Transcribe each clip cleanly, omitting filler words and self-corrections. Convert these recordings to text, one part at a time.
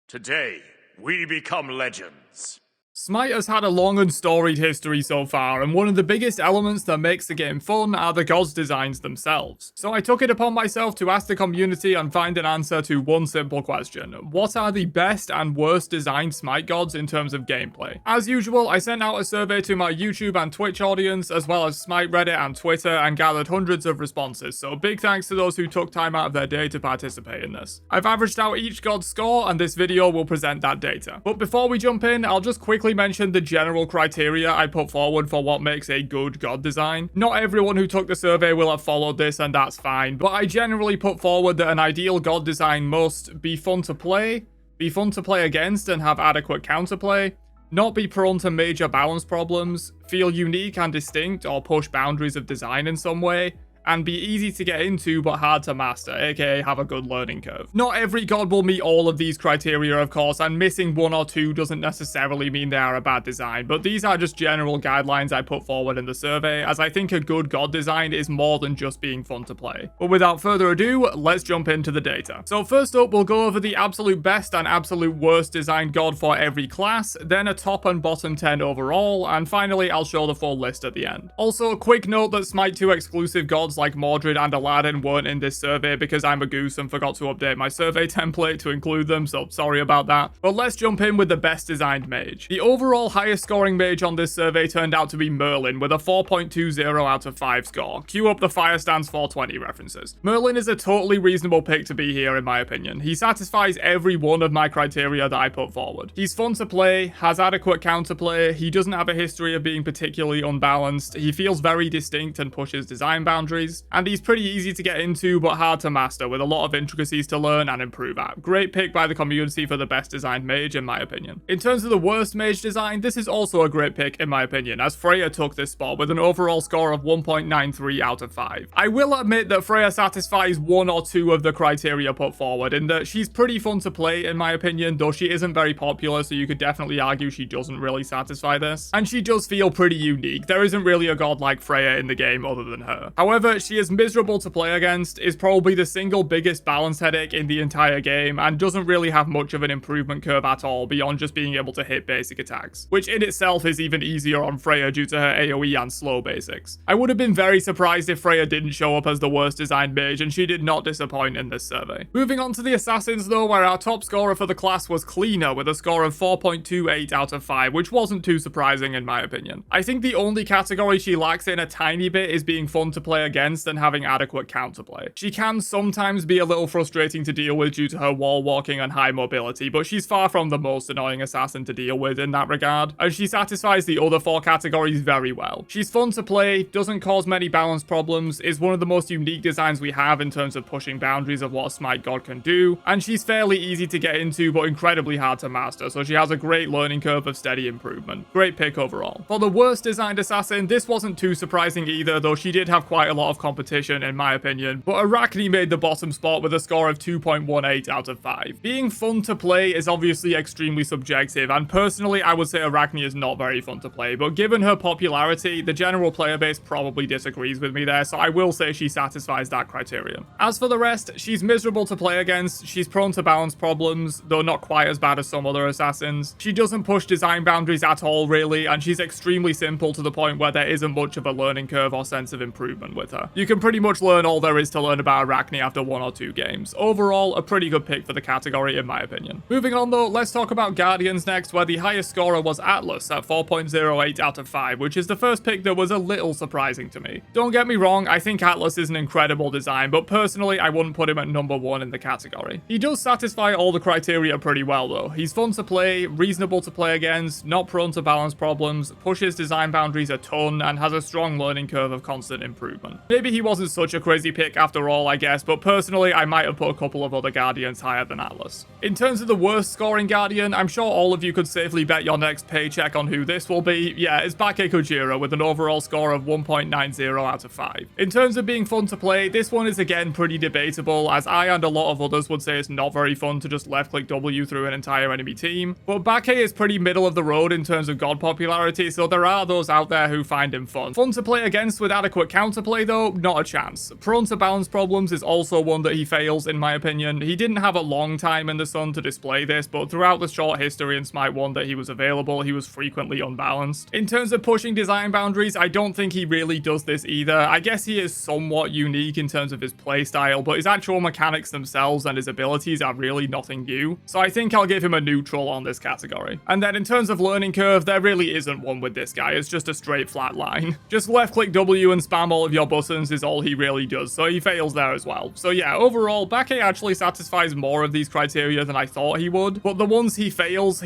Today, we become legends. Smite has had a long and storied history so far, and one of the biggest elements that makes the game fun are the gods' designs themselves. So I took it upon myself to ask the community and find an answer to one simple question: what are the best and worst designed Smite gods in terms of gameplay? As usual, I sent out a survey to my YouTube and Twitch audience, as well as Smite Reddit and Twitter, and gathered hundreds of responses, so big thanks to those who took time out of their day to participate in this. I've averaged out each god's score, and this video will present that data. But before we jump in, I'll just quickly mention the general criteria I put forward for what makes a good god design. Not everyone who took the survey will have followed this, and that's fine, but I generally put forward that an ideal god design must be fun to play against and have adequate counterplay, not be prone to major balance problems, feel unique and distinct or push boundaries of design in some way, and be easy to get into but hard to master, aka have a good learning curve. Not every god will meet all of these criteria, of course, and missing one or two doesn't necessarily mean they are a bad design, but these are just general guidelines I put forward in the survey, as I think a good god design is more than just being fun to play. But without further ado, let's jump into the data. So first up, we'll go over the absolute best and absolute worst designed god for every class, then a top and bottom 10 overall, and finally I'll show the full list at the end. Also, a quick note that Smite 2 exclusive gods like Mordred and Aladdin weren't in this survey because I'm a goose and forgot to update my survey template to include them, so sorry about that. But let's jump in with the best designed mage. The overall highest scoring mage on this survey turned out to be Merlin with a 4.20 out of 5 score. Cue up the Fire Stance 420 references. Merlin is a totally reasonable pick to be here in my opinion. He satisfies every one of my criteria that I put forward. He's fun to play, has adequate counterplay, he doesn't have a history of being particularly unbalanced, he feels very distinct and pushes design boundaries, and he's pretty easy to get into but hard to master with a lot of intricacies to learn and improve at. Great pick by the community for the best designed mage in my opinion. In terms of the worst mage design, this is also a great pick in my opinion, as Freya took this spot with an overall score of 1.93 out of 5. I will admit that Freya satisfies one or two of the criteria put forward, in that she's pretty fun to play in my opinion, though she isn't very popular, so you could definitely argue she doesn't really satisfy this. And she does feel pretty unique. There isn't really a god like Freya in the game other than her. However, she is miserable to play against, is probably the single biggest balance headache in the entire game, and doesn't really have much of an improvement curve at all beyond just being able to hit basic attacks, which in itself is even easier on Freya due to her AoE and slow basics. I would have been very surprised if Freya didn't show up as the worst designed mage, and she did not disappoint in this survey. Moving on to the assassins though, where our top scorer for the class was Cleaner with a score of 4.28 out of 5, which wasn't too surprising in my opinion. I think the only category she lacks in a tiny bit is being fun to play against and having adequate counterplay. She can sometimes be a little frustrating to deal with due to her wall walking and high mobility, but she's far from the most annoying assassin to deal with in that regard, and she satisfies the other four categories very well. She's fun to play, doesn't cause many balance problems, is one of the most unique designs we have in terms of pushing boundaries of what a Smite god can do, and she's fairly easy to get into but incredibly hard to master, so she has a great learning curve of steady improvement. Great pick overall. For the worst designed assassin, this wasn't too surprising either, though she did have quite a lot of competition in my opinion, but Arachne made the bottom spot with a score of 2.18 out of 5. Being fun to play is obviously extremely subjective, and personally I would say Arachne is not very fun to play, but given her popularity, the general player base probably disagrees with me there, so I will say she satisfies that criterion. As for the rest, she's miserable to play against, she's prone to balance problems, though not quite as bad as some other assassins. She doesn't push design boundaries at all really, and she's extremely simple to the point where there isn't much of a learning curve or sense of improvement with her. You can pretty much learn all there is to learn about Arachne after one or two games. Overall, a pretty good pick for the category in my opinion. Moving on though, let's talk about Guardians next, where the highest scorer was Atlas at 4.08 out of 5, which is the first pick that was a little surprising to me. Don't get me wrong, I think Atlas is an incredible design, but personally I wouldn't put him at number 1 in the category. He does satisfy all the criteria pretty well though. He's fun to play, reasonable to play against, not prone to balance problems, pushes design boundaries a ton, and has a strong learning curve of constant improvement. Maybe he wasn't such a crazy pick after all, I guess, but personally I might have put a couple of other Guardians higher than Atlas. In terms of the worst scoring Guardian, I'm sure all of you could safely bet your next paycheck on who this will be. Yeah, it's Bake Kujira with an overall score of 1.90 out of 5. In terms of being fun to play, this one is again pretty debatable, as I and a lot of others would say it's not very fun to just left click W through an entire enemy team, but Bake is pretty middle of the road in terms of god popularity, so there are those out there who find him fun. Fun to play against with adequate counterplay though, though, not a chance. Prone to balance problems is also one that he fails, in my opinion. He didn't have a long time in the sun to display this, but throughout the short history in Smite 1 that he was available, he was frequently unbalanced. In terms of pushing design boundaries, I don't think he really does this either. I guess he is somewhat unique in terms of his playstyle, but his actual mechanics themselves and his abilities are really nothing new. So I think I'll give him a neutral on this category. And then in terms of learning curve, there really isn't one with this guy. It's just a straight flat line. Just left click W and spam all of your buttons is all he really does, so he fails there as well. So yeah, overall, Bake actually satisfies more of these criteria than I thought he would, but the ones he fails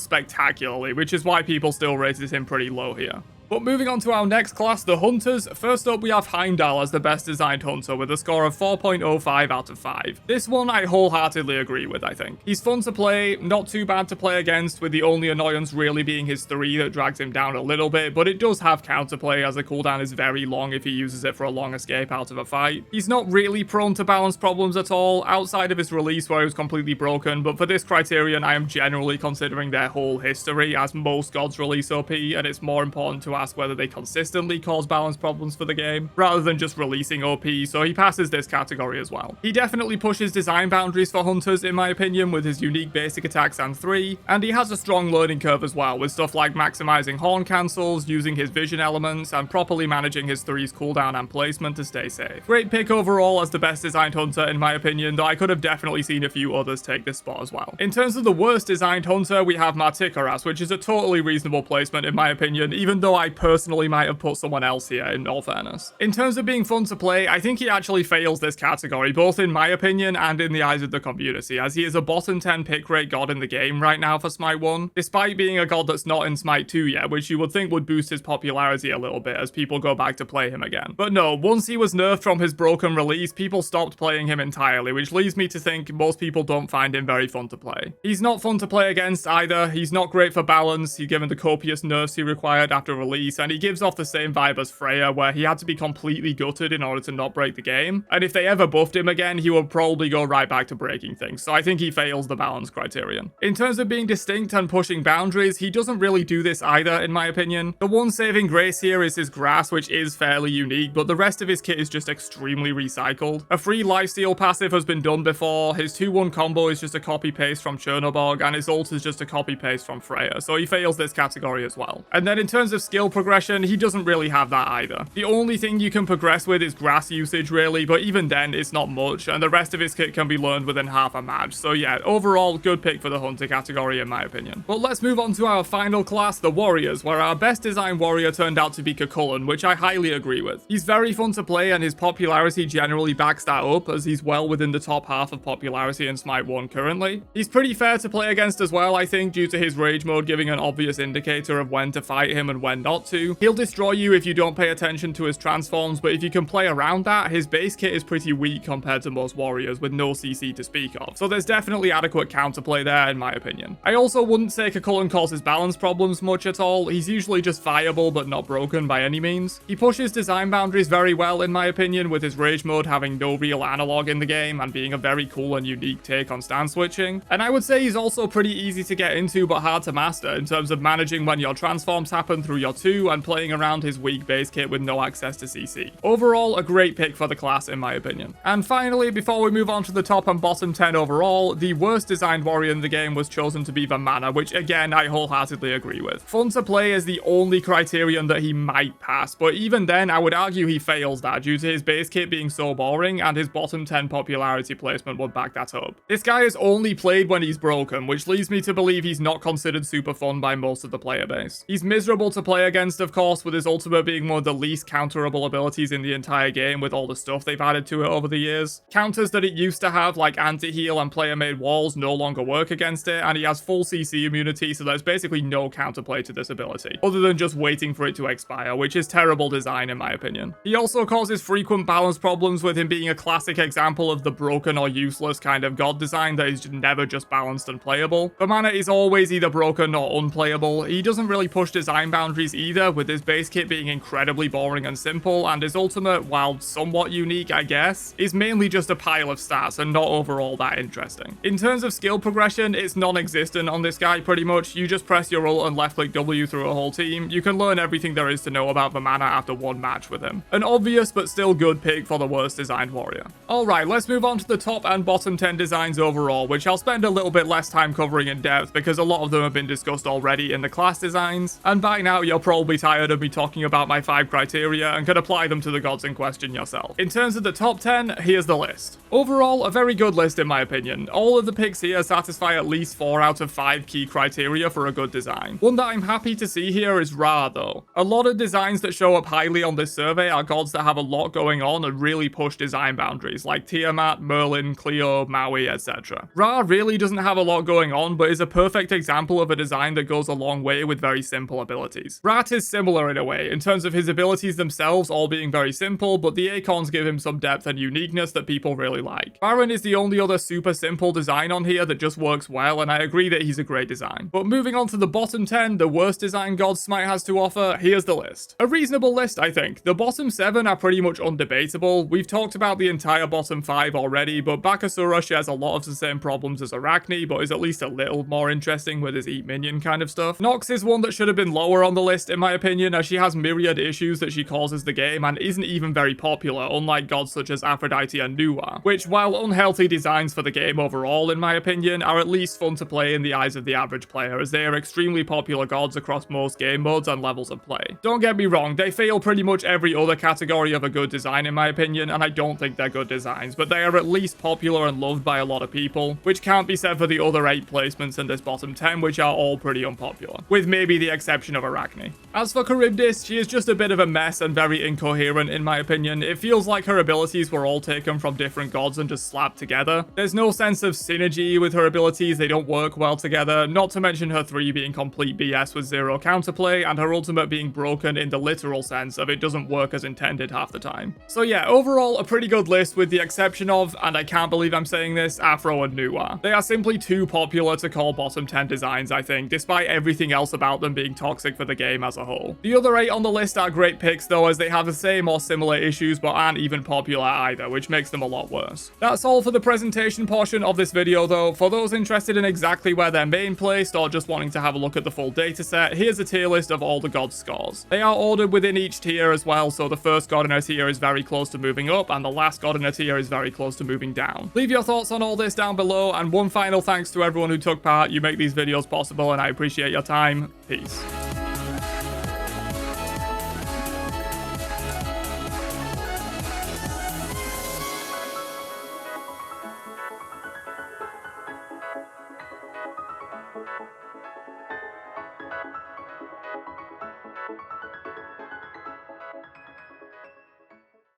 spectacularly, which is why people still rated him pretty low here. But moving on to our next class, the Hunters. First up, we have Heimdall as the best designed Hunter with a score of 4.05 out of 5. This one I wholeheartedly agree with, I think. He's fun to play, not too bad to play against, with the only annoyance really being his 3 that drags him down a little bit, but it does have counterplay as the cooldown is very long if he uses it for a long escape out of a fight. He's not really prone to balance problems at all, outside of his release where he was completely broken, but for this criterion I am generally considering their whole history, as most gods release OP, and it's more important to ask whether they consistently cause balance problems for the game, rather than just releasing OP, so he passes this category as well. He definitely pushes design boundaries for Hunters in my opinion with his unique basic attacks and 3, and he has a strong learning curve as well, with stuff like maximizing horn cancels, using his vision elements, and properly managing his 3's cooldown and placement to stay safe. Great pick overall as the best designed Hunter in my opinion, though I could have definitely seen a few others take this spot as well. In terms of the worst designed Hunter, we have Martikaras, which is a totally reasonable placement in my opinion, even though I personally might have put someone else here in all fairness. In terms of being fun to play, I think he actually fails this category, both in my opinion and in the eyes of the community, as he is a bottom 10 pick rate god in the game right now for Smite 1, despite being a god that's not in Smite 2 yet, which you would think would boost his popularity a little bit as people go back to play him again. But no, once he was nerfed from his broken release, people stopped playing him entirely, which leads me to think most people don't find him very fun to play. He's not fun to play against either, he's not great for balance, he's given the copious nerfs he required after release, and he gives off the same vibe as Freya, where he had to be completely gutted in order to not break the game, and if they ever buffed him again, he would probably go right back to breaking things, so I think he fails the balance criterion. In terms of being distinct and pushing boundaries, he doesn't really do this either, in my opinion. The one saving grace here is his grass, which is fairly unique, but the rest of his kit is just extremely recycled. A free lifesteal passive has been done before, his 2-1 combo is just a copy-paste from Chernobog, and his ult is just a copy-paste from Freya, so he fails this category as well. And then in terms of skill progression, he doesn't really have that either. The only thing you can progress with is grass usage really, but even then it's not much, and the rest of his kit can be learned within half a match, so yeah, overall good pick for the Hunter category in my opinion. But let's move on to our final class, the Warriors, where our best designed warrior turned out to be Cuchulainn, which I highly agree with. He's very fun to play and his popularity generally backs that up, as he's well within the top half of popularity in Smite 1 currently. He's pretty fair to play against as well, I think, due to his rage mode giving an obvious indicator of when to fight him and when not to. He'll destroy you if you don't pay attention to his transforms, but if you can play around that, his base kit is pretty weak compared to most warriors with no CC to speak of, so there's definitely adequate counterplay there in my opinion. I also wouldn't say Cuchulainn causes balance problems much at all, he's usually just viable but not broken by any means. He pushes design boundaries very well in my opinion, with his rage mode having no real analog in the game and being a very cool and unique take on stance switching, and I would say he's also pretty easy to get into but hard to master in terms of managing when your transforms happen through your 2 and playing around his weak base kit with no access to CC. Overall, a great pick for the class in my opinion. And finally, before we move on to the top and bottom 10 overall, the worst designed warrior in the game was chosen to be Vamana, which again I wholeheartedly agree with. Fun to play is the only criterion that he might pass, but even then I would argue he fails that due to his base kit being so boring, and his bottom 10 popularity placement would back that up. This guy is only played when he's broken, which leads me to believe he's not considered super fun by most of the player base. He's miserable to play against, of course, with his ultimate being one of the least counterable abilities in the entire game with all the stuff they've added to it over the years. Counters that it used to have, like anti-heal and player-made walls, no longer work against it, and he has full CC immunity, so there's basically no counterplay to this ability, other than just waiting for it to expire, which is terrible design in my opinion. He also causes frequent balance problems, with him being a classic example of the broken or useless kind of god design that is never just balanced and playable. Vamana is always either broken or unplayable. He doesn't really push design boundaries either, with his base kit being incredibly boring and simple, and his ultimate, while somewhat unique I guess, is mainly just a pile of stats and not overall that interesting. In terms of skill progression, it's non-existent on this guy pretty much. You just press your ult and left click W through a whole team. You can learn everything there is to know about the mana after one match with him. An obvious but still good pick for the worst designed warrior. Alright, let's move on to the top and bottom 10 designs overall, which I'll spend a little bit less time covering in depth because a lot of them have been discussed already in the class designs, and by now you're probably tired of me talking about my 5 criteria and can apply them to the gods in question yourself. In terms of the top 10, here's the list. Overall, a very good list in my opinion. All of the picks here satisfy at least 4 out of 5 key criteria for a good design. One that I'm happy to see here is Ra though. A lot of designs that show up highly on this survey are gods that have a lot going on and really push design boundaries, like Tiamat, Merlin, Cleo, Maui, etc. Ra really doesn't have a lot going on, but is a perfect example of a design that goes a long way with very simple abilities. Rat is similar in a way, in terms of his abilities themselves all being very simple, but the Acons give him some depth and uniqueness that people really like. Baron is the only other super simple design on here that just works well, and I agree that he's a great design. But moving on to the bottom 10, the worst design gods Smite has to offer, here's the list. A reasonable list, I think. The bottom 7 are pretty much undebatable. We've talked about the entire bottom 5 already, but Bakasura shares a lot of the same problems as Arachne, but is at least a little more interesting with his eat minion kind of stuff. Nox is one that should have been lower on the list in my opinion, as she has myriad issues that she causes the game and isn't even very popular, unlike gods such as Aphrodite and Nuwa, which, while unhealthy designs for the game overall in my opinion, are at least fun to play in the eyes of the average player, as they are extremely popular gods across most game modes and levels of play. Don't get me wrong, they fail pretty much every other category of a good design in my opinion, and I don't think they're good designs, but they are at least popular and loved by a lot of people, which can't be said for the other 8 placements in this bottom 10, which are all pretty unpopular, with maybe the exception of Arachne. As for Charybdis, she is just a bit of a mess and very incoherent in my opinion. It feels like her abilities were all taken from different gods and just slapped together. There's no sense of synergy with her abilities, they don't work well together, not to mention her 3 being complete BS with 0 counterplay, and her ultimate being broken in the literal sense of it doesn't work as intended half the time. So yeah, overall a pretty good list with the exception of, and I can't believe I'm saying this, Afro and Nuwa. They are simply too popular to call bottom 10 designs I think, despite everything else about them being toxic for the game as a whole. The other 8 on the list are great picks though, as they have the same or similar issues but aren't even popular either, which makes them a lot worse. That's all for the presentation portion of this video though. For those interested in exactly where they're main placed or just wanting to have a look at the full dataset, here's a tier list of all the gods' scores. They are ordered within each tier as well, so the first god in a tier is very close to moving up and the last god in a tier is very close to moving down. Leave your thoughts on all this down below, and one final thanks to everyone who took part. You make these videos possible and I appreciate your time. Peace.